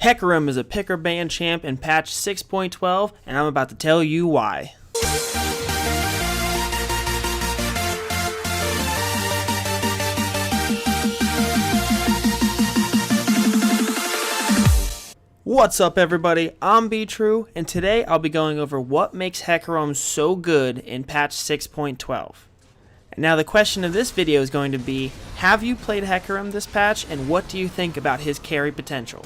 Hecarim is a picker ban champ in patch 6.12, and I'm about to tell you why. What's up everybody, I'm BTrue, and today I'll be going over what makes Hecarim so good in patch 6.12. Now the question of this video is going to be, have you played Hecarim this patch, and what do you think about his carry potential?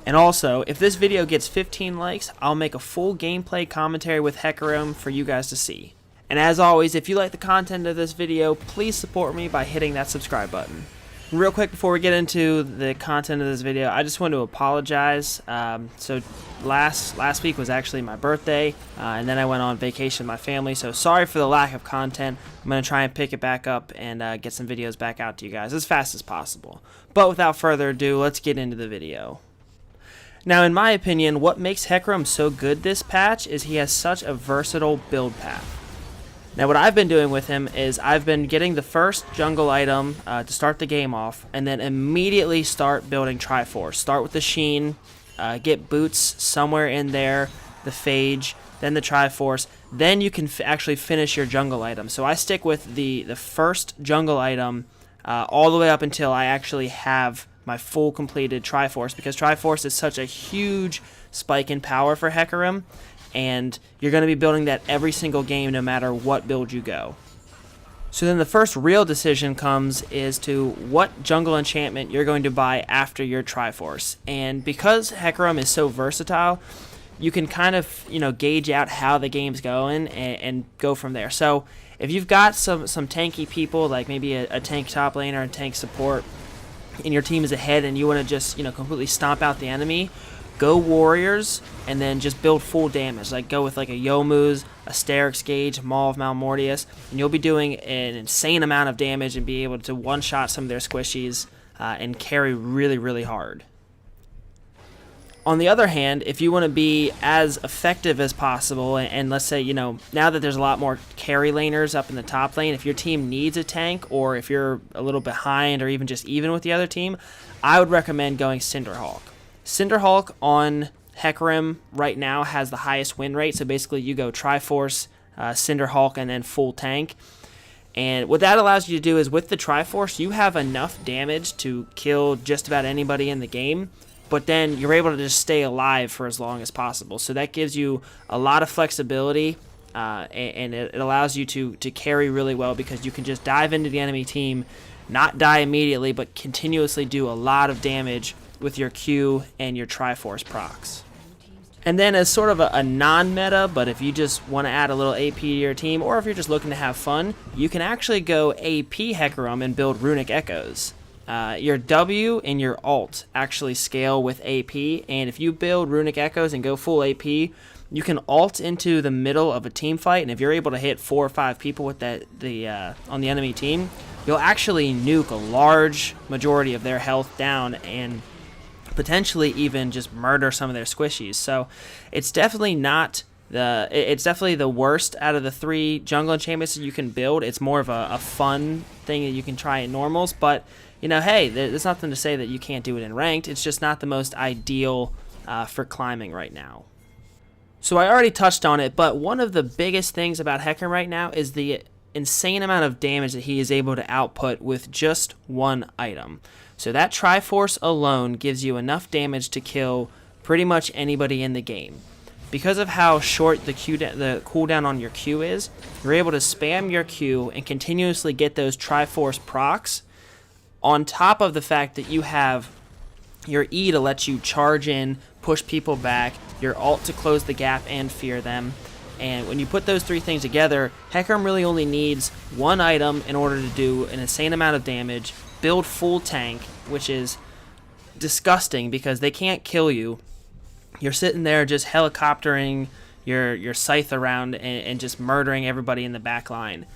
And also, if this video gets 15 likes, I'll make a full gameplay commentary with Hecarim for you guys to see. And as always, if you like the content of this video, please support me by hitting that subscribe button. Real quick before we get into the content of this video, I just want to apologize. So last week was actually my birthday, and then I went on vacation with my family, so sorry for the lack of content. I'm going to try and pick it back up and get some videos back out to you guys as fast as possible. But without further ado, let's get into the video. Now, in my opinion, what makes Hecarim so good this patch is he has such a versatile build path. Now what I've been doing with him is I've been getting the first jungle item to start the game off, and then immediately start building Triforce. Start with the Sheen, get boots somewhere in there, the Phage, then the Triforce, then you can actually finish your jungle item. So I stick with the first jungle item all the way up until I actually have my full completed Triforce, because Triforce is such a huge spike in power for Hecarim, and you're going to be building that every single game no matter what build you go. So then the first real decision comes is to what jungle enchantment you're going to buy after your Triforce. And because Hecarim is so versatile, you can kind of, gauge out how the game's going and go from there. So if you've got some tanky people, like maybe a tank top laner and tank support, and your team is ahead and you want to just, completely stomp out the enemy, go warriors and then just build full damage. Like go with like a Yomu's, a Sterix Gauge, Maul of Malmortius, and you'll be doing an insane amount of damage and be able to one-shot some of their squishies and carry really, really hard. On the other hand, if you want to be as effective as possible, and let's say, now that there's a lot more carry laners up in the top lane, if your team needs a tank, or if you're a little behind or even just even with the other team, I would recommend going Cinderhulk. Cinderhulk on Hecarim right now has the highest win rate, so basically you go Triforce, Cinderhulk, and then full tank. And what that allows you to do is with the Triforce, you have enough damage to kill just about anybody in the game, but then you're able to just stay alive for as long as possible. So that gives you a lot of flexibility, and it allows you to carry really well, because you can just dive into the enemy team, not die immediately, but continuously do a lot of damage with your Q and your Triforce procs. And then as sort of a non-meta, but if you just want to add a little AP to your team, or if you're just looking to have fun, you can actually go AP Hecarim and build Runic Echoes. Your W and your alt actually scale with AP, and if you build Runic Echoes and go full AP, you can alt into the middle of a team fight, and if you're able to hit 4 or 5 people with that on the enemy team, you'll actually nuke a large majority of their health down and potentially even just murder some of their squishies. So it's definitely the worst out of the 3 jungle enchantments that you can build. It's more of a fun thing that you can try in normals, but hey, there's nothing to say that you can't do it in ranked. It's just not the most ideal for climbing right now. So I already touched on it, but one of the biggest things about Hecarim right now is the insane amount of damage that he is able to output with just one item. So that Triforce alone gives you enough damage to kill pretty much anybody in the game. Because of how short the cooldown on your Q is, you're able to spam your Q and continuously get those Triforce procs, on top of the fact that you have your E to let you charge in, push people back, your alt to close the gap and fear them. And when you put those 3 things together, Hecarim really only needs one item in order to do an insane amount of damage, build full tank, which is disgusting because they can't kill you. You're sitting there just helicoptering your scythe around and just murdering everybody in the back line.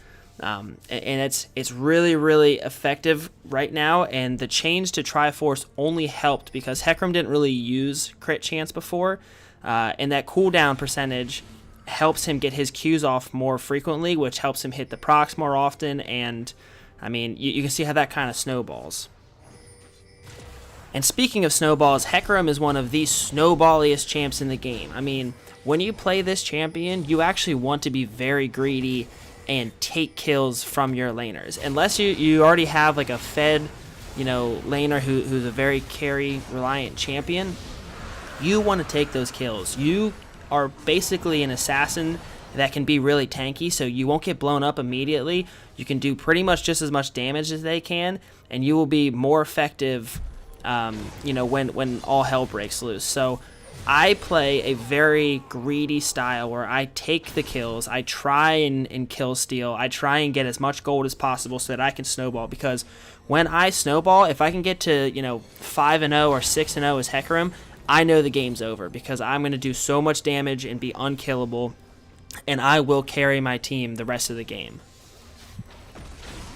And it's really, really effective right now, and the change to Triforce only helped because Hecarim didn't really use crit chance before, and that cooldown percentage helps him get his Qs off more frequently, which helps him hit the procs more often, and I mean, you can see how that kind of snowballs. And speaking of snowballs, Hecarim is one of the snowballiest champs in the game. I mean, when you play this champion, you actually want to be very greedy and take kills from your laners. Unless you already have like a fed, laner who's a very carry reliant champion, you want to take those kills. You are basically an assassin that can be really tanky, so you won't get blown up immediately. You can do pretty much just as much damage as they can, and you will be more effective when all hell breaks loose. So I play a very greedy style where I take the kills, I try and kill steal, I try and get as much gold as possible so that I can snowball, because when I snowball, if I can get to 5-0 or 6-0 as Hecarim, I know the game's over, because I'm going to do so much damage and be unkillable, and I will carry my team the rest of the game.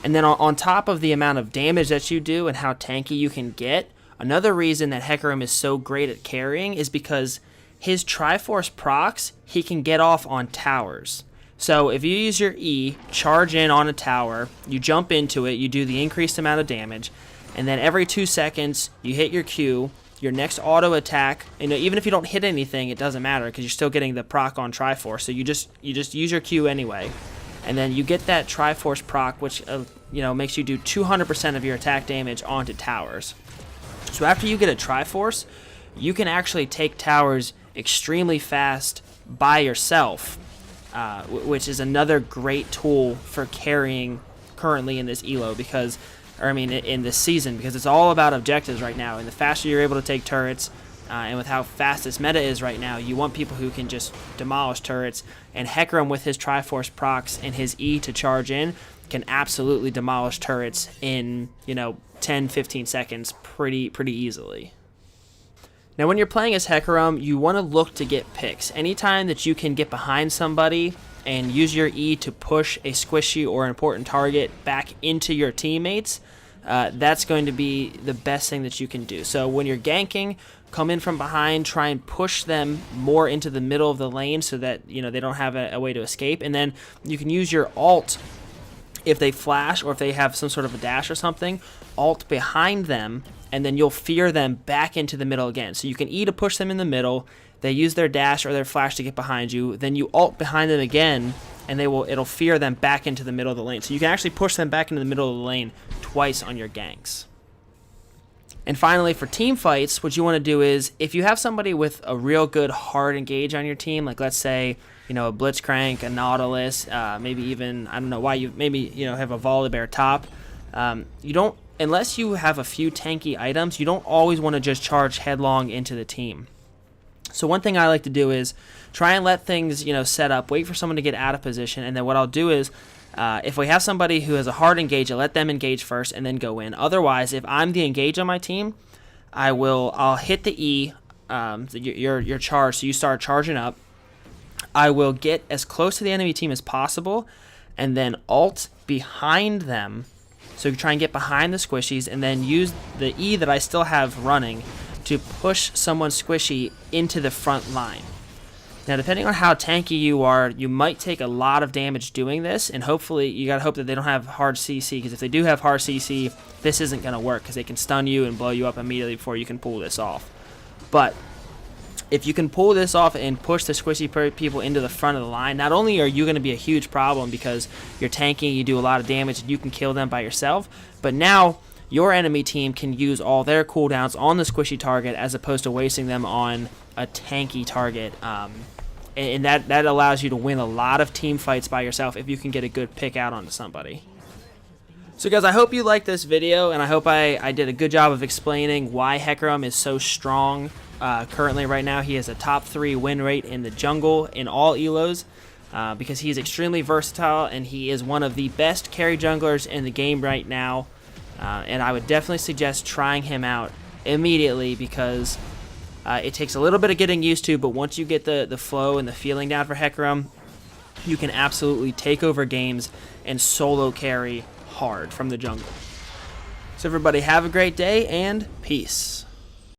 And then on top of the amount of damage that you do and how tanky you can get, another reason that Hecarim is so great at carrying is because his Triforce procs, he can get off on towers. So if you use your E, charge in on a tower, you jump into it, you do the increased amount of damage, and then every 2 seconds you hit your Q, your next auto attack, even if you don't hit anything, it doesn't matter because you're still getting the proc on Triforce, so you just use your Q anyway. And then you get that Triforce proc, which makes you do 200% of your attack damage onto towers. So after you get a Triforce, you can actually take towers extremely fast by yourself, which is another great tool for carrying currently in this elo, in this season, because it's all about objectives right now. And the faster you're able to take turrets, and with how fast this meta is right now, you want people who can just demolish turrets. And Hecarim, with his Triforce procs and his E to charge in, can absolutely demolish turrets in 10-15 seconds pretty easily. Now when you're playing as Hecarim, you want to look to get picks. Anytime that you can get behind somebody and use your E to push a squishy or important target back into your teammates, that's going to be the best thing that you can do. So when you're ganking, come in from behind, try and push them more into the middle of the lane so that they don't have a way to escape, and then you can use your ult if they flash or if they have some sort of a dash or something, ult behind them, and then you'll fear them back into the middle again. So you can E to push them in the middle, they use their dash or their flash to get behind you, then you ult behind them again, and it'll fear them back into the middle of the lane. So you can actually push them back into the middle of the lane twice on your ganks. And finally, for team fights, what you want to do is, if you have somebody with a real good hard engage on your team, like let's say, a Blitzcrank, a Nautilus, maybe even, I don't know why you, maybe, have a Volibear top, unless you have a few tanky items, you don't always want to just charge headlong into the team. So one thing I like to do is try and let things, set up, wait for someone to get out of position, and then what I'll do is, if we have somebody who has a hard engage, I'll let them engage first and then go in. Otherwise, if I'm the engage on my team, I'll hit the E, your charge, so you start charging up. I will get as close to the enemy team as possible, and then ult behind them. So you try and get behind the squishies, and then use the E that I still have running to push someone squishy into the front line. Now, depending on how tanky you are, you might take a lot of damage doing this, and hopefully you gotta hope that they don't have hard CC, because if they do have hard CC, this isn't gonna work, because they can stun you and blow you up immediately before you can pull this off. But if you can pull this off and push the squishy people into the front of the line, not only are you going to be a huge problem because you're tanking, you do a lot of damage, and you can kill them by yourself, but now your enemy team can use all their cooldowns on the squishy target as opposed to wasting them on a tanky target. And that allows you to win a lot of team fights by yourself if you can get a good pick out onto somebody. So guys, I hope you liked this video, and I hope I did a good job of explaining why Hecarim is so strong. Currently right now he has a top 3 win rate in the jungle in all elos, because he's extremely versatile and he is one of the best carry junglers in the game right now, and I would definitely suggest trying him out immediately, because it takes a little bit of getting used to, but once you get the flow and the feeling down for Hecarim, you can absolutely take over games and solo carry hard from the jungle. So everybody have a great day, and peace.